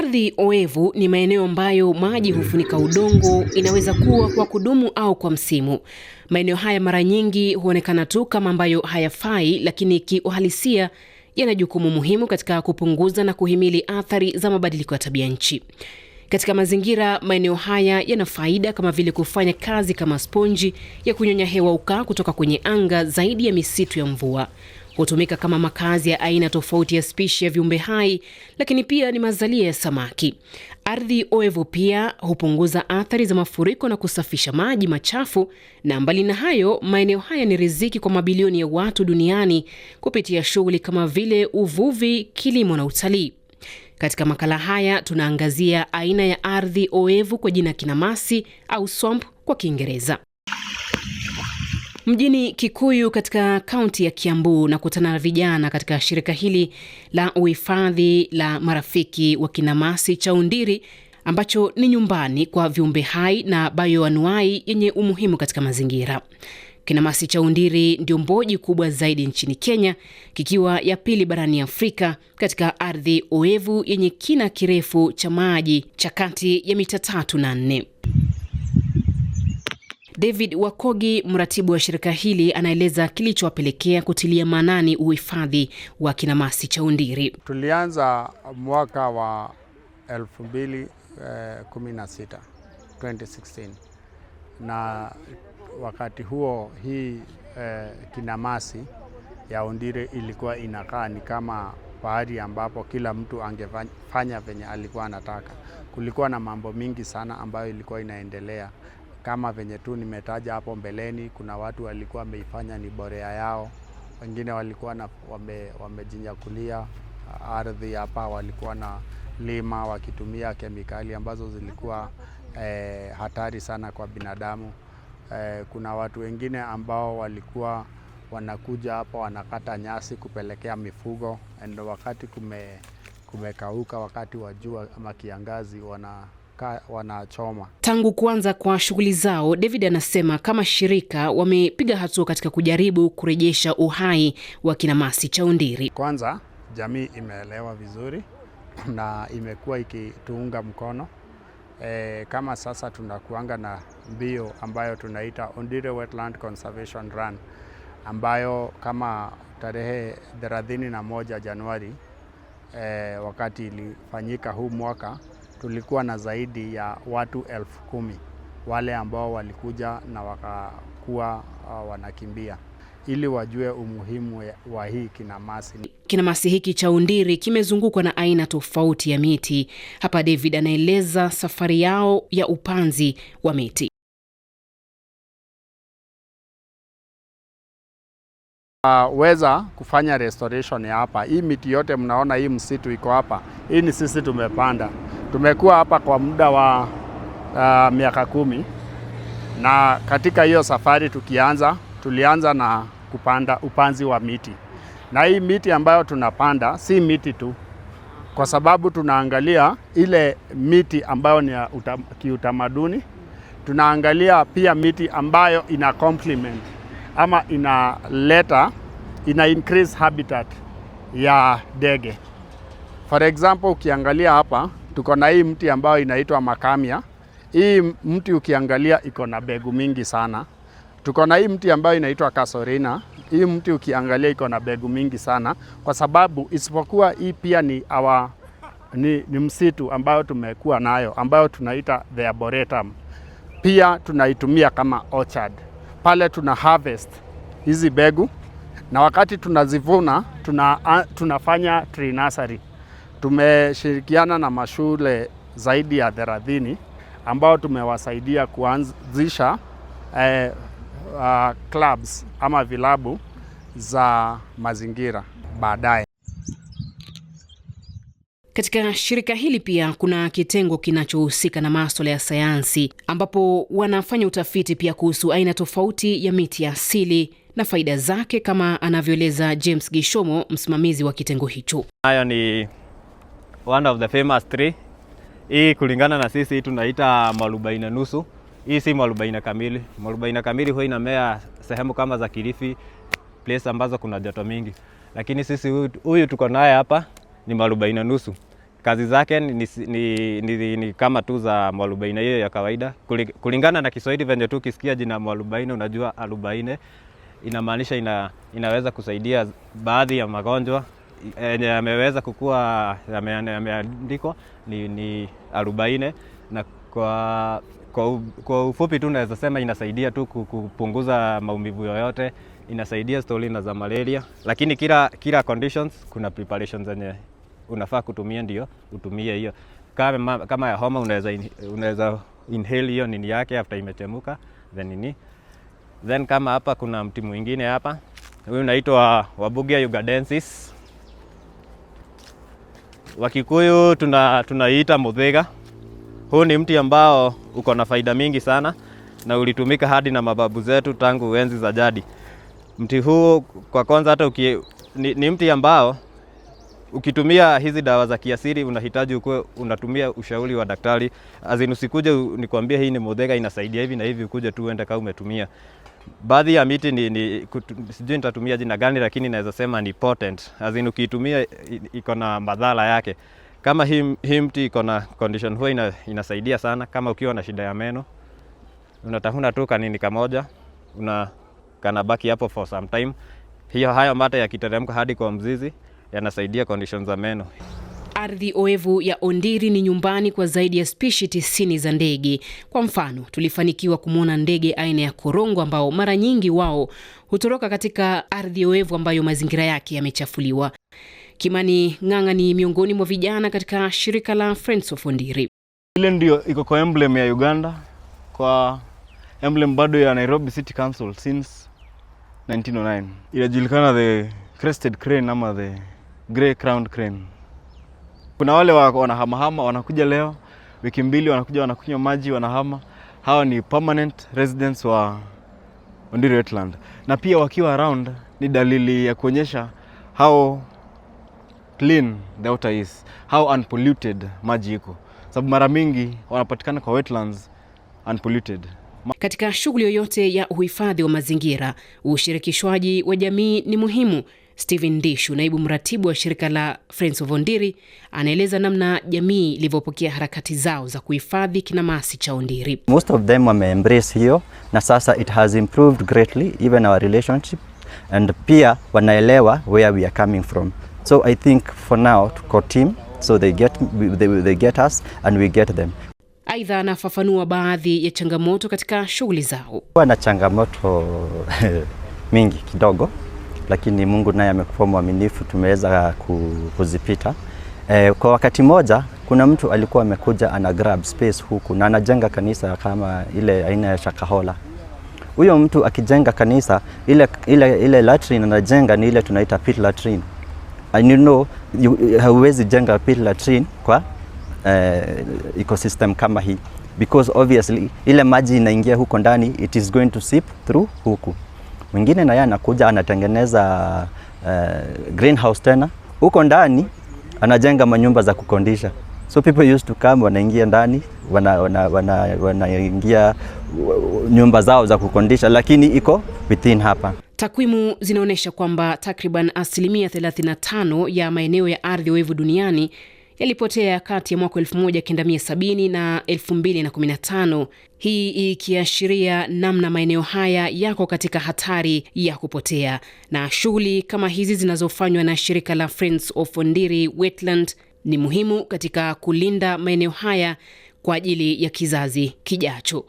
Ardhi oevu ni maeneo ambayo maji hufunika udongo, inaweza kuwa kwa kudumu au kwa msimu. Maeneo haya mara nyingi huonekana tu kama ambayo hayafai, lakini kiuhalisia yana jukumu muhimu katika kupunguza na kuhimili athari za mabadiliko ya tabia nchi. Katika mazingira, maeneo haya yana faida kama vile kufanya kazi kama sponji ya kunyonya hewa ukaa kutoka kwenye anga zaidi ya misitu ya mvua. Hutumika kama makazi ya aina tofauti ya spishi ya viumbe hai, lakini pia ni mazalia ya samaki. Ardhi oevu pia hupunguza athari za mafuriko na kusafisha maji machafu, na mbali na hayo, maeneo haya ni riziki kwa mabilioni ya watu duniani kupitia shughuli kama vile uvuvi, kilimo na utalii. Katika makala haya tunaangazia aina ya ardhi oevu kwa jina kinamasi au swamp kwa Kiingereza. Mjini Kikuyu katika kaunti ya Kiambu na kutana na vijana katika shirika hili la uhifadhi la marafiki wa kinamasi cha Undiri, ambacho ni nyumbani kwa viumbe hai na bioanuai yenye umuhimu katika mazingira. Kinamasi cha Undiri ndio mboji kubwa zaidi nchini Kenya, kikiwa ya pili barani Afrika katika ardhi oevu yenye kina kirefu cha maji cha kati ya mita 3 na 4. David Wakogi, mratibu wa shirika hili, anaeleza kilichowapelekea kutilia maanani uhifadhi wa kinamasi cha Undiri. Tulianza mwaka wa 2016, na wakati huo hii kinamasi ya Undiri ilikuwa inakaa ni kama pahali ambapo kila mtu angefanya venye alikuwa anataka. Kulikuwa na mambo mingi sana ambayo ilikuwa inaendelea. Kama venye tu nimetaja hapo mbeleni, kuna watu walikuwa wameifanya ni borea yao, wengine walikuwa wamejinyakulia ardhi hapa, walikuwa na lima wakitumia kemikali ambazo zilikuwa hatari sana kwa binadamu. Kuna watu wengine ambao walikuwa wanakuja hapa wanakata nyasi kupelekea mifugo, ndio wakati kumekauka, wakati wa jua ama kiangazi wanachoma. Tangu kuanza kwa shughuli zao, David anasema kama shirika wamepiga hatua katika kujaribu kurejesha uhai wa kinamasi cha Undiri. Kwanza, jamii imeelewa vizuri na imekuwa ikituunga mkono. Kama sasa tunakuanga na mbio ambayo tunaita Undiri Wetland Conservation Run, ambayo kama tarehe 31 Januari wakati ilifanyika huu mwaka, tulikuwa na zaidi ya watu 10,000 wale ambao walikuja na wakakuwa wanakimbia ili wajue umuhimu wa hii kinamasi. Kinamasi hiki cha Undiri kimezungukwa na aina tofauti ya miti. Hapa David anaeleza safari yao ya upanzi wa miti. Weza kufanya restoration ya hapa. Hii miti yote mnaona, hii msitu iko hapa, hii ni sisi tumepanda. Tumekuwa hapa kwa muda wa miaka 10, na katika hiyo safari tulianza na kupanda upanzi wa miti. Na hii miti ambayo tunapanda si miti tu, kwa sababu tunaangalia ile miti ambayo ni kiutamaduni. Tunaangalia pia miti ambayo ina complement ama ina increase habitat ya ndege. For example, ukiangalia hapa tuko na hii mti ambayo inaitwa makamia. Hii mti ukiangalia iko na mbegu mingi sana. Tuko na hii mti ambayo inaitwa kasorina. Hii mti ukiangalia iko na mbegu mingi sana, kwa sababu isipokuwa hii pia ni msitu ambayo tumekuwa nayo ambayo tunaita the arboretum. Pia tunaitumia kama orchard. Pale tuna harvest hizi mbegu, na wakati tunazivuna tunafanya tree nursery. Tumeshirikiana na mashule zaidi ya 30 ambao tumewasaidia kuanzisha clubs ama vilabu za mazingira baadaye. Katika shirika hili pia kuna kitengo kinachohusika na masuala ya sayansi, ambapo wanafanya utafiti pia kuhusu aina tofauti ya miti ya asili na faida zake, kama anavyoeleza James Gishomo, msimamizi wa kitengo hicho. Hayo ni one of the famous tree. Hii kulingana na sisi tunaita mwarobaini nusu. Hii si mwarobaini kamili. Mwarobaini kamili huwa inamea sehemu kama za Kilifi, place ambazo kuna joto mingi. Lakini sisi huyu tuko naye hapa ni mwarobaini nusu. Kazi zake ni kama tu za mwarobaini hiyo ya kawaida. Kulingana na Kiswahili venye tu kisikia jina mwarobaini unajua arobaini inamaanisha inaweza kusaidia baadhi ya magonjwa yenye yameweza kukua yameandikwa ni arobaini, na kwa ufupi tu naweza sema inasaidia tu kupunguza maumivu yoyote, inasaidia stolina za malaria, lakini kila conditions kuna preparations zenye unafaa kutumia ndio utumie hiyo. Kama ya homa unaweza inhale hiyo nini yake after imechemuka then kama hapa kuna mti mwingine hapa, huyu unaitwa Wabugia ugandensis. Wakikuyu tunaiita muthega. Huu ni mti ambao uko na faida mingi sana na ulitumika hadi na mababu zetu tangu enzi za jadi. Mti huu kwa kwanza hata ni mti ambao ukitumia hizi dawa za kiasili unahitaji ukuwe unatumia ushauri wa daktari. Usikuje nikwambie hii ni muthega inasaidia hivi na hivi ukuje tu uende kama umetumia. Baadhi ya miti sijui nitatumia jina gani, lakini naweza sema ni potent. Ukiitumia iko na madhara yake. Kama hii mti iko na condition huwa inasaidia sana. Kama ukiwa na shida ya meno unatafuna tu kanini kamoja kanabaki hapo for some time. Hayo mata yakiteremka hadi kwa mzizi yanasaidia conditions za meno. Ardhi oevu ya Ondiri ni nyumbani kwa zaidi ya spishi 90 za ndege. Kwa mfano, tulifanikiwa kumwona ndege aina ya korongo ambao mara nyingi wao hutoroka katika ardhi oevu ambayo mazingira yake yamechafuliwa. Kimani Ng'ang'a ni miongoni mwa vijana katika shirika la Friends of Ondiri. Ile ndio iko kwa emblem ya Uganda, kwa emblem bado ya Nairobi City Council since 1909. Inajulikana the crested crane ama the grey crowned crane. Kuna wale wanahamahama wanakuja leo, wiki mbili wanakuja wanakunywa maji wanahama. Hawa ni permanent residents wa Ondiri Wetland. Na pia wakiwa around ni dalili ya kuonyesha how clean the water is, how unpolluted maji iko. Sababu mara mingi wanapatikana kwa wetlands unpolluted. Katika shughuli yoyote ya uhifadhi wa mazingira, ushirikishwaji wa jamii ni muhimu. Steven Ndishu, naibu mratibu wa shirika la Friends of Ondiri, anaeleza namna jamii ilivyopokea harakati zao za kuhifadhi kinamasi cha Ondiri. Most of them wame embrace hiyo, na sasa it has improved greatly even our relationship, and pia wanaelewa where we are coming from. So I think for now tuko team, so they get us and we get them. Aidha, anafafanua baadhi ya changamoto katika shughuli zao. Wana changamoto mingi kidogo, lakini Mungu naye amekuwa mwaminifu, tumeweza kuzipita. Kwa wakati moja kuna mtu alikuwa amekuja ana grab space huku na anajenga kanisa kama ile aina ya Shakahola. Huyo mtu akijenga kanisa, ile latrine anajenga ni ile tunaita pit latrine. And you know, hauwezi jenga pit latrine kwa ecosystem kama hii, because obviously ile maji inaingia huko ndani, it is going to seep through huku. Mwingine na yeye anakuja anatengeneza greenhouse tena huko ndani, anajenga manyumba za kukondisha. So people used to come, wanaingia ndani, wanaingia nyumba zao za kukondisha, lakini iko within hapa. Takwimu zinaonyesha kwamba takriban 35% ya maeneo ya ardhi oevu duniani yalipotea kati ya mwaka 1970 na 2015. Hii ikiashiria namna maeneo haya yako katika hatari ya kupotea. Na shughuli kama hizi zinazofanywa na shirika la Friends of Ondiri Wetland ni muhimu katika kulinda maeneo haya kwa ajili ya kizazi kijacho.